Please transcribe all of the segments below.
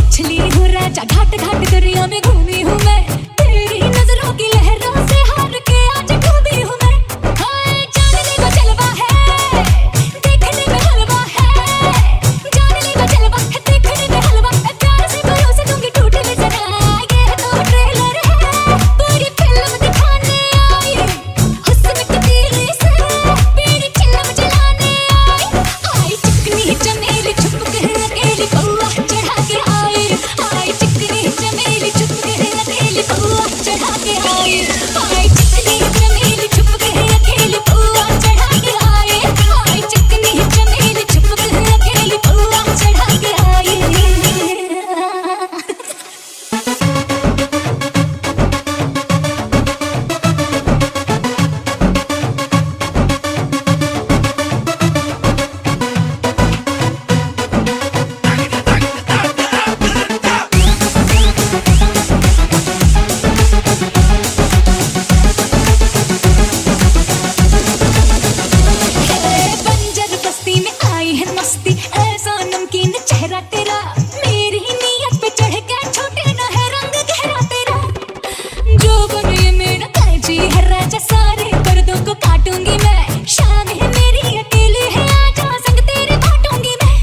मछली हूँ राजा, घाट घाट दरिया में घूमी हूँ मैं, तेरी नजरों की लहरों से हार के आज डूबी हूँ मैं। हाय जानने का जलवा है, देखने में हलवा है, जानने का जलवा है, देखने में हलवा है, प्यार से परोस दूंगी टूटे में जरा, ये तो ट्रेलर है, पूरी फिल्म दिखाने आई, हुस्न की तीली से मेरी चिल्लम जलाने आई चिकनी चमेली छुप के अकेली पौआ चढ़ा के आई, आई चिकनी चमेली छुप के अकेली पौआ चढ़ा के आई, आई चिकनी चमेली छुप के अकेली पौआ चढ़ा के आई, आई चिकनी चमेली छुप के अकेली पौआ चढ़ा के आई। बंजर बस्ती में आई है मस्ती, ऐसा नमकीन चेहरा तेरा, मेरी नीयत पे चढ़ के छोटे न है रंग गहरा तेरा, जो बने मेरा कैची है राजा, सारे पर्दों को काटूंगी मैं, शाम है मेरी अकेली है, आजा संग तेरे बांटूंगी मैं।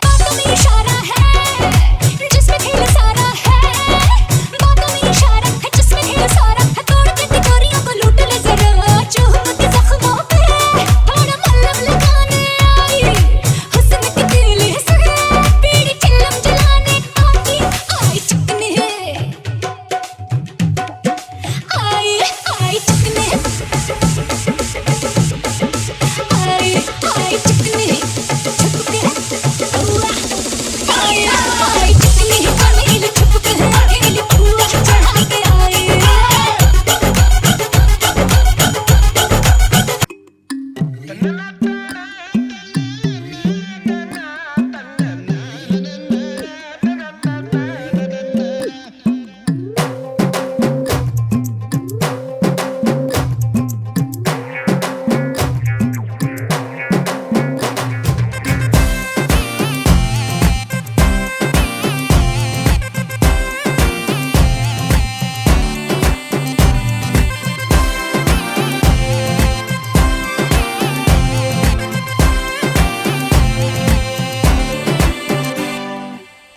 बातों में इशारा है जिसमें खेल सारा है, बातों में इशारा है जिसमें खेल सारा है, तोड़ के तिजोरियों को लूट ले जरा, चूम के जख्मों पे थोड़ा मलहम लगाने आई, हुस्न की तीली से बीड़ी चिल्लम जलाने आई, आई चिकनी आई, आई चिकनी आई, आई चिकनी छुप के पौआ आई, आई चिकनी चमेली छुप के अकेली पौआ चढ़ा के आई।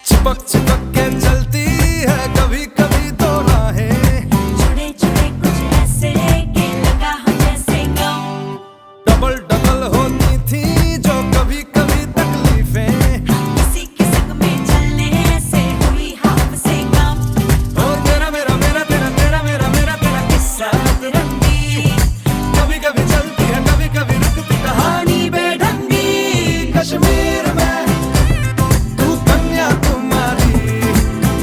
चिपक चिपक के चलती है कभी कभी तो राहें, जुड़े जुड़े कुछ ऐसे के लगा हम जैसे गाँव, डबल डबल होती थी जो कभी कभी तकलीफें, किसी के संग में चलने से हुई हाफ से कम, ओ तेरा मेरा मेरा तेरा तेरा मेरा मेरा तेरा किस्सा रंगी कभी कभी चलती है कभी कभी रुकती कहानी बेढंगी। कश्मीर में तू कन्याकुमारी,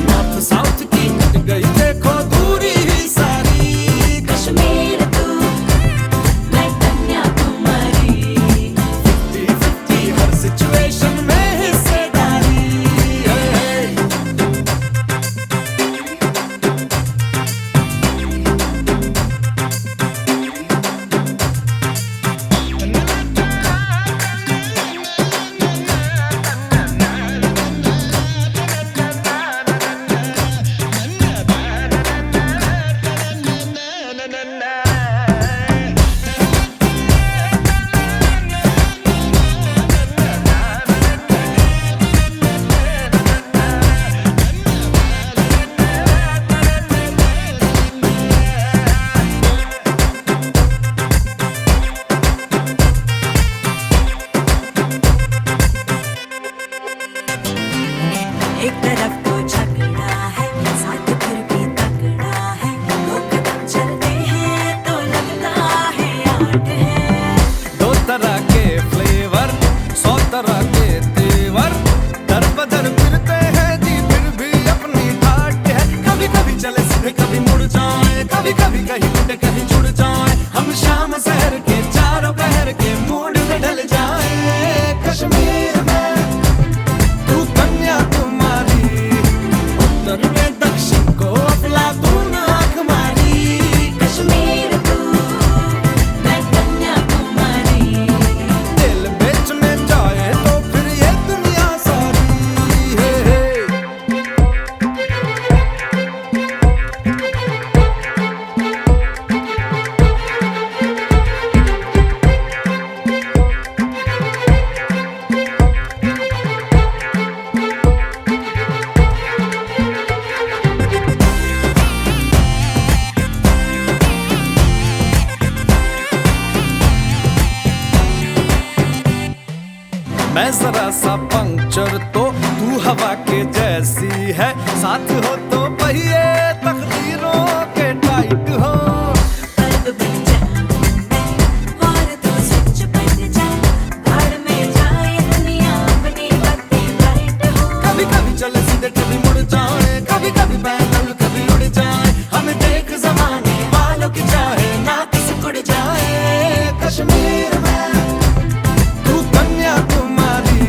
नॉर्थ साउथ की कट गई देखो दूरी ही सारी, कश्मीर तू मैं कन्याकुमारी, 50-50 हर सिचुएशन में हिस्सेदारी है। एक तरफ तो झगड़ा है, साथ फिर भी तगड़ा है, दो कदम चलते हैं तो लगता है आठ है, दो तरह के फ्लेवर 100 तरह के तेवर, दर बदर फिरते हैं जी फिर भी अपनी ठाट है, कभी कभी चले सीधे कभी मुड़ जाए, कभी कभी कहीं उठे कहीं जुड़ जाए, हम शाम शहर के चारों पहर के मूड में ढल जाए। कश्मीर में तू कन्याकुमारी, जरा सा पंक्चर तो तू हवा के जैसी है, साथ हो तो पहिए तकदीरों के टाइट हो। बल्ब बन जाऊं और तो स्विच बन जाए, भाड़ में जाए दुनिया अपनी बत्ती लाइट हो। कभी कभी चले सीधे कभी मुड़ जाए, कभी कभी पैदल कभी उड़ जाए, हमें देख जमाने वालों की चाहे ना किसी उड़ जाए। कश्मीर में तू कन्याकुमारी,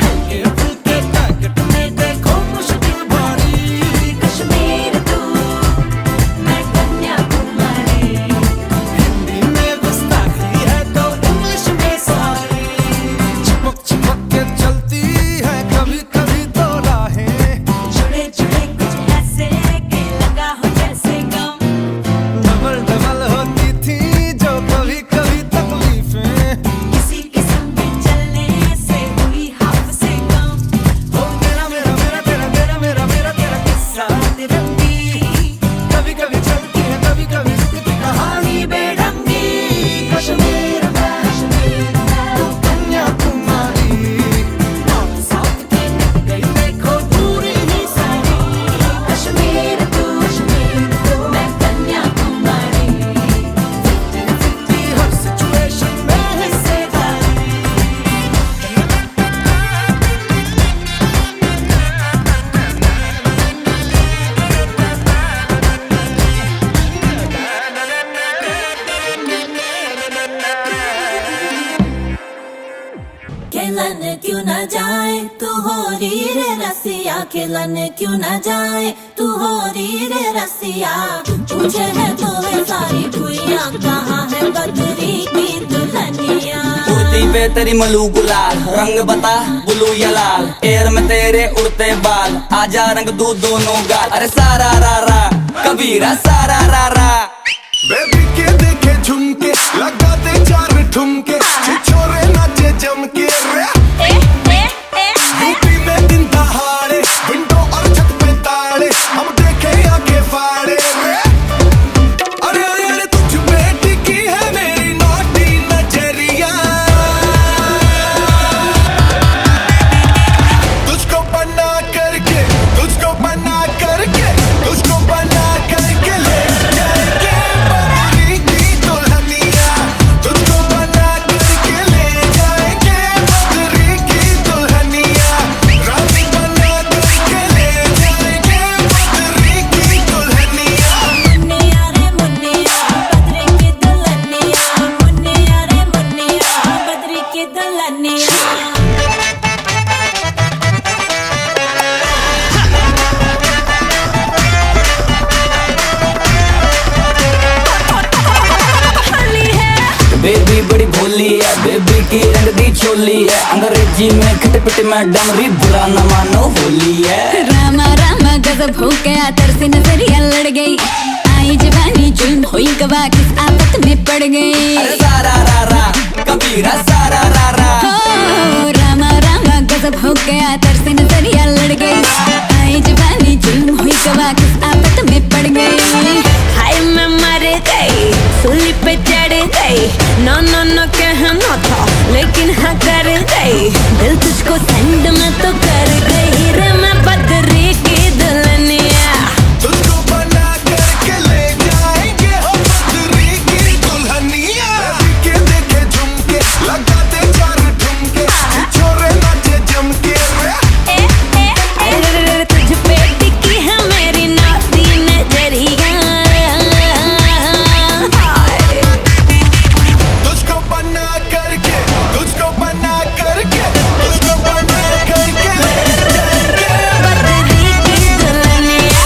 हल्के फुल्के पैकेट में देखो मुश्किल भारी। कश्मीर तू मैं कन्याकुमारी, हिंदी में गुस्ताखी है तो इंग्लिश में सारी, चिपक चिपक के चलती है कभी कभी तो राहें, जुड़े जुड़े कुछ ऐसे कि लगा हो जैसे गम। डबल डबल होती थी जो कभी कभी तकलीफें। किसी किस्म के चलने से हुई हाफ से कम। ओ मेरा मेरा मेरा तेरा तेरा मेरा मेरा तेरा किस्सा तिरंगी कभी कभी चलती है कभी कभी रुकती कहानी बेढंगी। कश्मीर में तू कन्याकुमारी, नॉर्थ साउथ की मिट गई देखो दूरी ही सारी। कश्मीर तू मैं कन्याकुमारी, हर सिचुएशन में हिस्सेदारी। खेलन क्यों न जाए तू हो री रे रसिया, खेलन क्यों न जाए तू हो री रे रसिया। पूछे है तो वे सारी कुइयां कहाँ है बदरी की दुल्हनिया। कुर्ती पे तेरी मलू गुलाल, रंग बता ब्लू या लाल, एयर में तेरे उड़ते बाल, आजा रंग दू दोनों गाल। अरे सारा रा रा कबीरा सारा रा रा। बेबी के देखे झुमके लगा दे चार ठुमके, छिछोरे नाचे जम के रे। यूपी में दिन दहाड़े विंडो और छत पे ताड़े, हम देखे आके फाड़े रे। अरे अरे अरे तुझ पे टिकी है मेरी नौटी नजरिया, तुझको बना करके तुझको बना करके तुझको बना करके ले जाएंगे बदरी की दुल्हनिया। तुझको बना करके ले जाएंगे बदरी की दुल्हनिया, रानी बना करके ले जाएंगे बदरी की दुल्हनिया। मुन्निया रे मुन्निया बदरी की दुल्हनिया, मुन्निया रे मुन्निया बदरी की दुल्हनिया। बेबी बड़ी भोली है, बेबी की रंग दी चोली है, अंग्रेजी में खट पिट में डमरी, बुरा न मानो होली है। रामा रामा गजब हो गया, तरसे नजरिया लड़ गई, आई जवानी जुल्म हुई गवा किस आफत में पड़ गई। अरे सारा रा रा कबीरा सारा रा रा। हो रामा रामा गजब हो गया, तरसे नजरिया लड़ गई, आई जवानी जुल्म हुई गवा किस आफत में पड़ गई। हाय मैं मर गई, सूली पे चढ़ गई, नो नो नो कहना था लेकिन हाँ कर गई, दिल तुझको सेंड में तो कर गई रे मैं बदरी की दुल्हनिया। तुझको बना करके ले जाएंगे हम बदरी की दुल्हनिया। बेबी के देखे झुमके लगा दे चार ठुमके, छिछोरे नाचे जम के रे। तुझ पे टिकी है मेरी नाती नजरिया। तुझको बना करके तुझको बना करके तुझको बना करके ले जाएंगे बदरी की दुल्हनिया,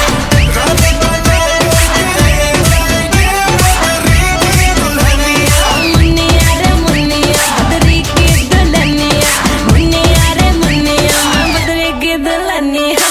रानी बना करके ले जाएंगे बदरी की दुल्हनिया। मुन्निया रे मुन्निया बदरी की दुल्हनिया, मुन्निया रे मुन्निया बदरी की दुल्हनिया।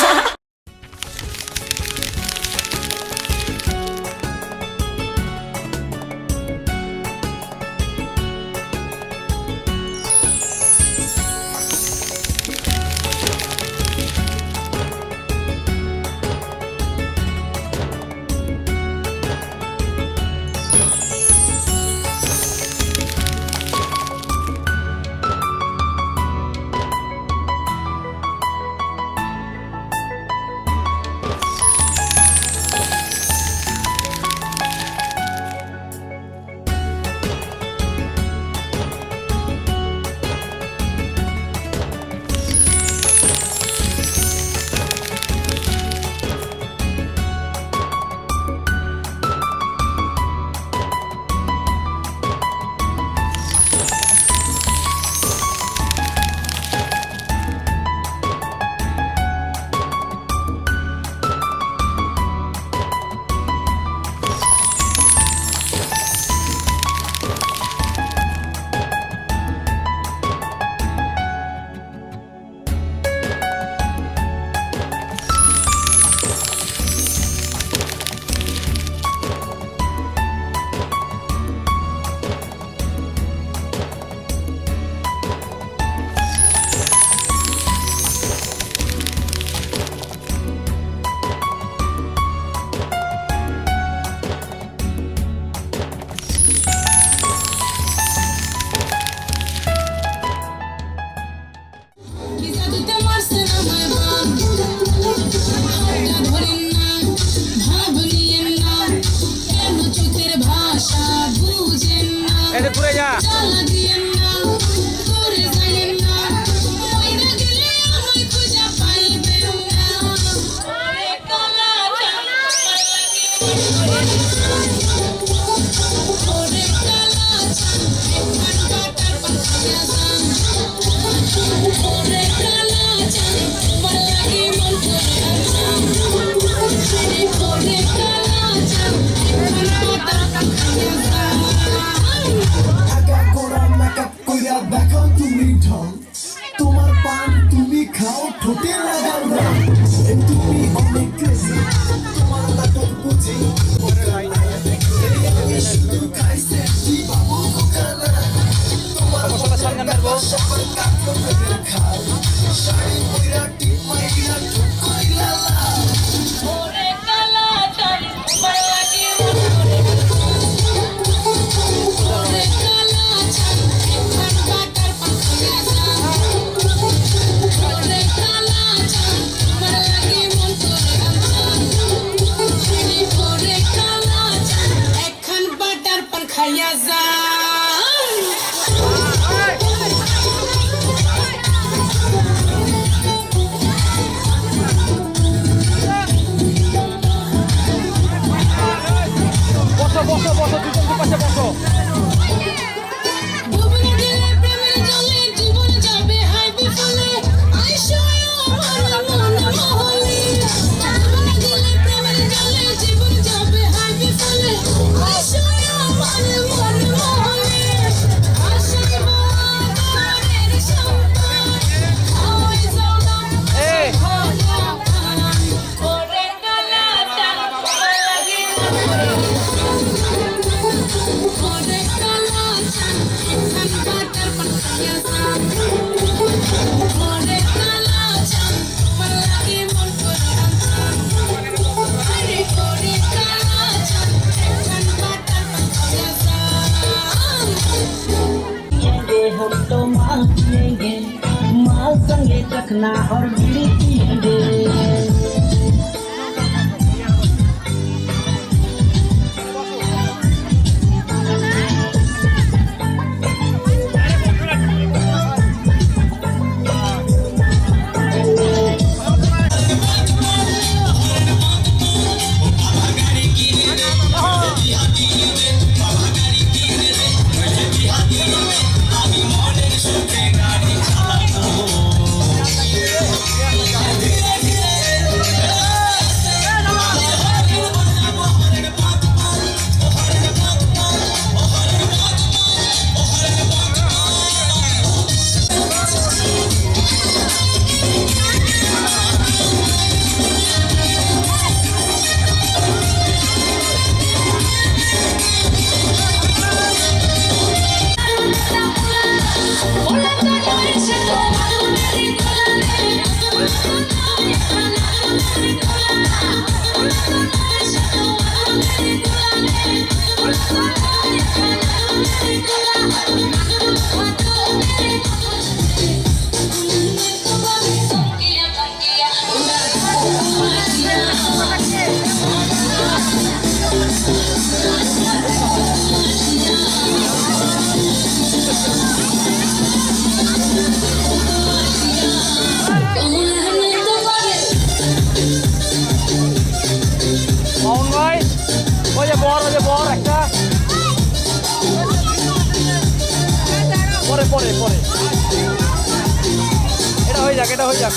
হয়ে যাক।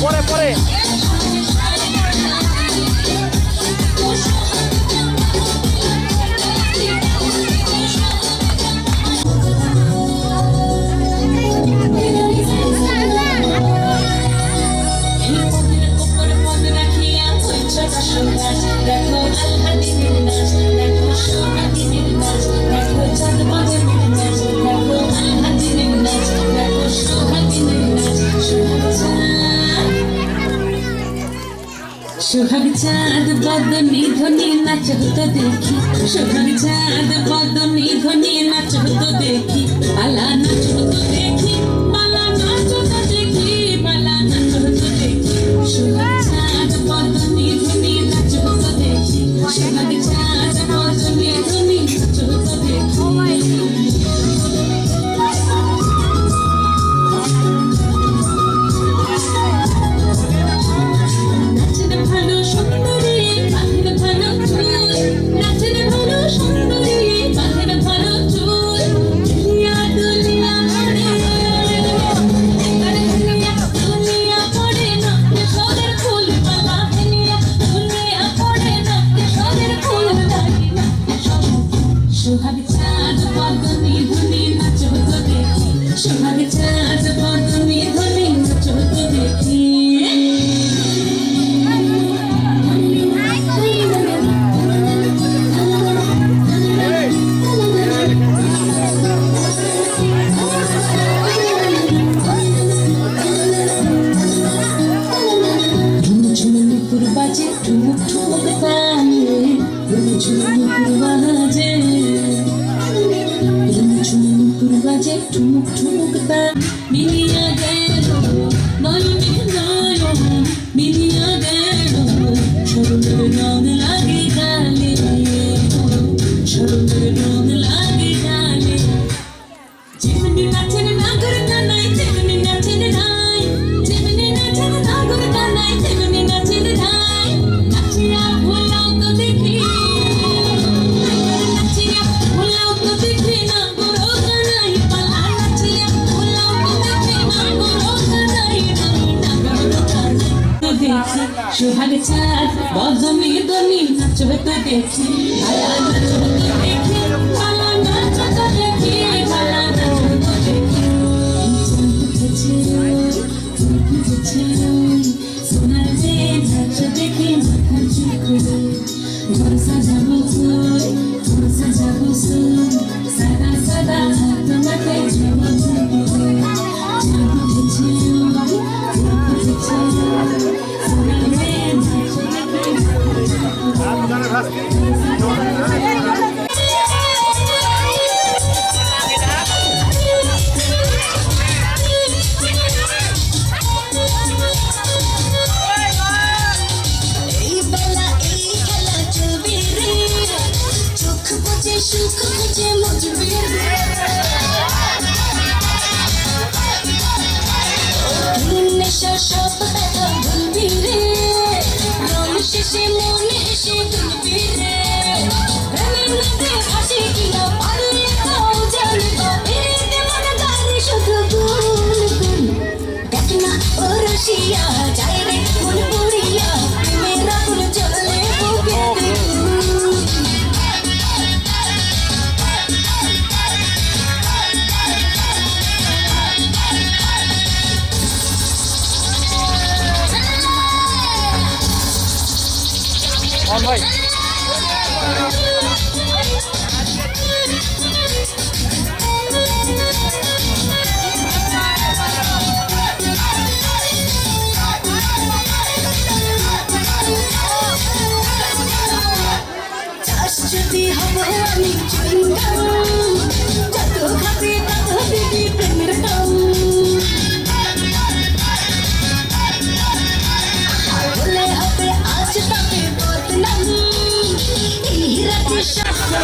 পরে পরে সোহাগ চাঁদ বদনি ধ্বনি নাচ হতো দেখি, সোহাগ চাঁদ বদনি ধ্বনি নাচ হতো দেখি, পালা নাচ হতো দেখি, পালা নাচ হতো দেখি, পালা নাচ হতো দেখি, সোহাগ চাঁদ বদনি ধ্বনি নাচ হতো দেখি, সোহাগ চাঁদ বদনি ধ্বনি নাচ হতো দেখি। সোহাগ চাঁদ বদনি ধ্বনি নাচ হতো দেখি, সোহাগ চাঁদ বদনি ধ্বনি নাচ হতো দেখি। ঝুমঝুমুকুর বাজে ঠুমুক ঠুমুক তালে, ঝুমঝুমুকুর বাজে বাজে ঠুমুক ঠুমুক তাল, মিলিয়া গেল নয়নে নয়ন, মিলিয়া গেল সরুলের রং লাগে গালে, সরুলের রং লাগে গালে, যেমনি নাচেন নাগর কানাই তেমনি নাচেন ধাই, যেমনি নাচেন নাগর কানাই তেমনি নাচেন ধাই, নাচিয়া ভোলাও তো দেখি, নাচিয়া ভোলাও তো দেখি না সোহাগ চাঁদ বদনি ধ্বনি নাচ হতো দেখি, পালা নাচ হতো দেখি, পালা নাচ হতো দেখি, পালা নাচ হতো দেখি। সোনার যে নাচ দেখি মাথা চুকরে, ঘর সাজাবো ফুল, ঘর সাজাবো সুর, সাদা সাদা হাত মাথায় যাবো ঝুমুরে, জাদু উঠেছে সুখ খুঁজে মজবি নেশা সব ব্যথা ভুলবি রে, রং শেষে মনে এসে ভুলবি রে, প্রেমের নদী ভাসি কিনা পারলে তাও জানবো, এতে মনে গাড়ি শুধু গুল গুল, দেখ না ও রসিয়া যায় রে মন পুরিয়া, প্রেমের আগুন জ্বলে বুকে ভাই যদি হবো আমি যত খাবে তত দিবি প্রেমের দাম, বলে হবে আজ তবে বদনাম, এই রাতে সাথে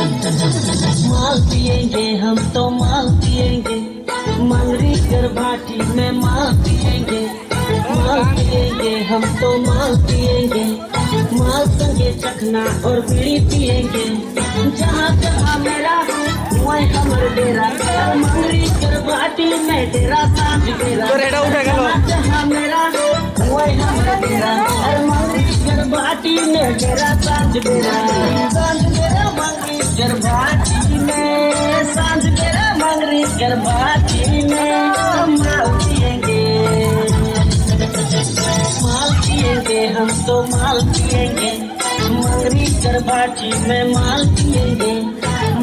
माल पिएंगे हम तो माल पिएंगे, मंगरी कर भाटी में माल पिएंगे हम तो माल पिएंगे, माल संगे संगे चखना और बीड़ी पिएंगे। जहाँ जहाँ मेरा वही हमर डेरा, मंगरी कर बाटी में डेरा सांझ बेरा। जहाँ जहाँ मेरा वही हमर डेरा, मंगरी कर बाटी में डेरा सांझ बेरा। सांझ बेरा मंगरी कर बाटी में, सांझ बेरा मंगरी कर बाटी में माल पिएंगे, माल पिएंगे हम तो माल पिएंगे। मंगरी कर बाटी में माल पिएंगे,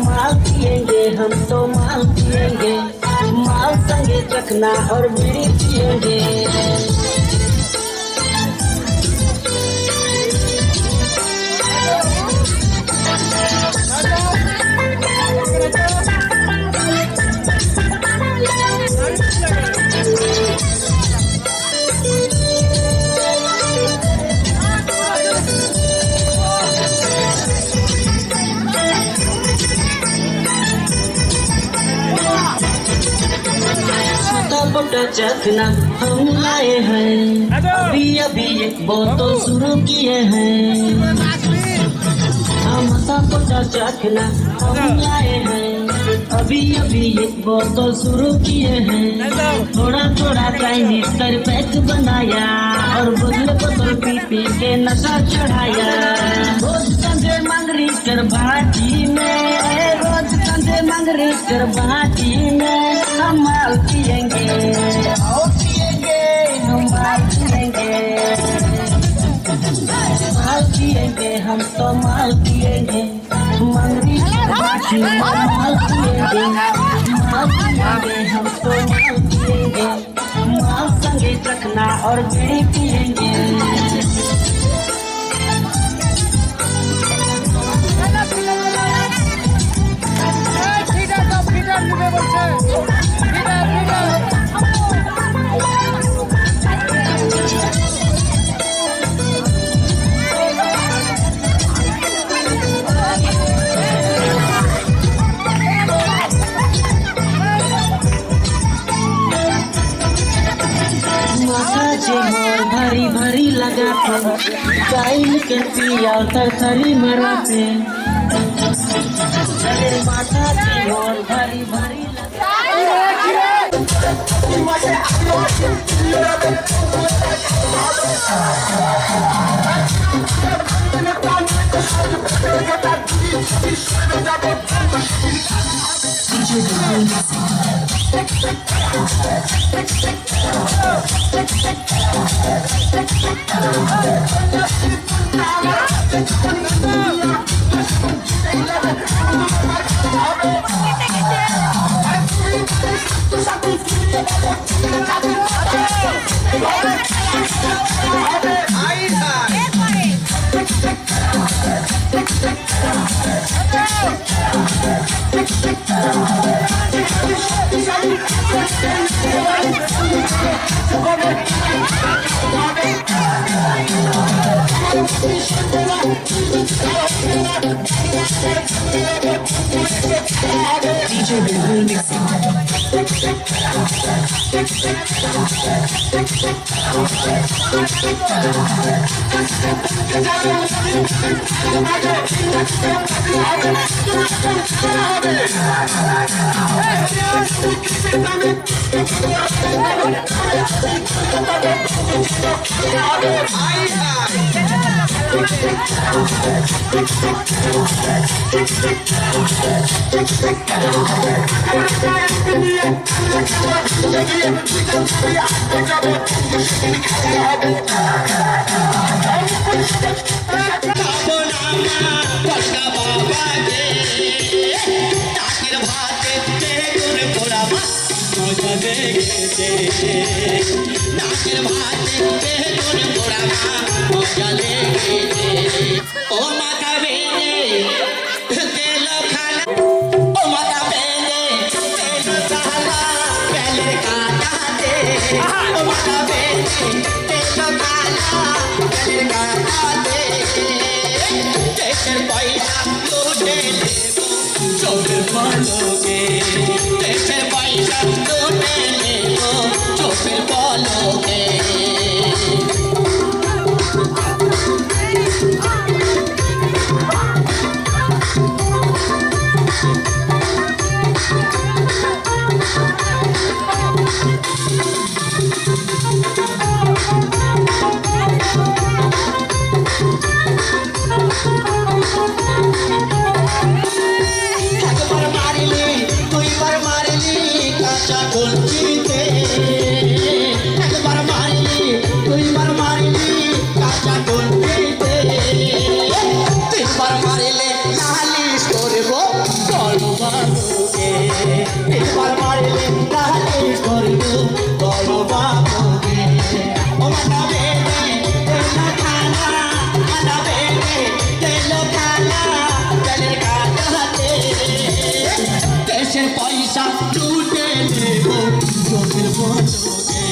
माल पिएंगे हम तो माल पिएंगे। माल संगे चखना और बीड़ी पिएंगे। छोटा चखना हम लाए हैं, अभी अभी एक बोतल शुरू किए हैं। हम छोटा चखना हम लाए हैं, अभी अभी एक बोतल शुरू किए हैं। थोड़ा थोड़ा चाइनीज कर पैक बनाया और बोतल बोतल पी पी के नशा चढ़ाया। रोज संजय मंगरी कर भाटी में, रोज संजय मंगरी कर भाटी में हम माल पिएंगे, पिएंगे हम माल पिएंगे। माल पिएंगे हम तो माल पिएंगे, मंगरी कर भाटी में माल पिएंगे, माल पिएंगे हम तो माल पिएंगे। माल संगे चखना और बीड़ी पिएंगे। भरी भरी लगाते चाइल के पिया थरथरी मराते, अरे माथा की ओर भरी भरी DJ Bedroom বাবুকে একবার মারলে তাহলে করবো বড় বাবুকে ও মাথা বেঁধে তেলো খানা মাথা বেঁধে তেলো খানা তেলের কাটাতে দেশের পয়সা লুটে নেবো চোখের পলকে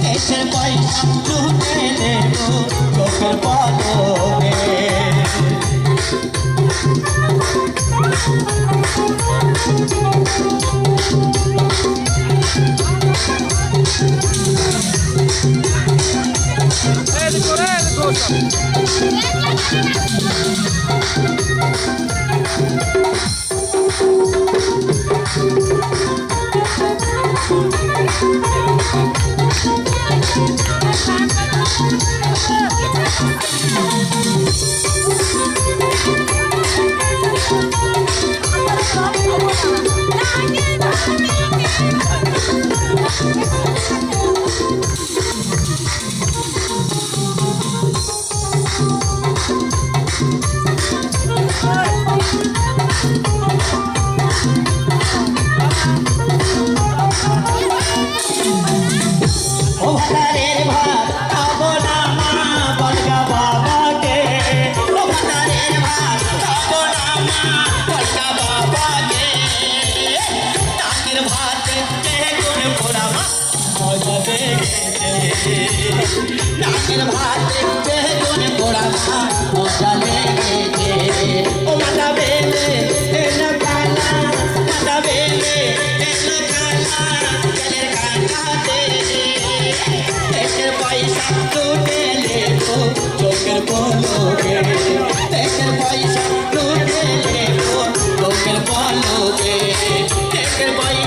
দেশের পয়সা লুটে নেবো চোখের পলকে ও ভাতারের ভাত খাবো না মা বলগা বাবাকে ও ভাতারের ভাত খাবো না মা বলগা বাবাকে টাকির ভাতে বেগুন পোড়া মা মজা লেগেছে টাকির ভাতে বেগুন পোড়া মা মজা লেগেছে ও মাথা বেলে তেলো কালা মাথা বেলে তেলো কালা তেলের কাটাতে দেশের পয়সা লুটে নেবো চোখের পলকে দেশের পয়সা লুটে নেবো চোখের পলকে দেশের পয়সা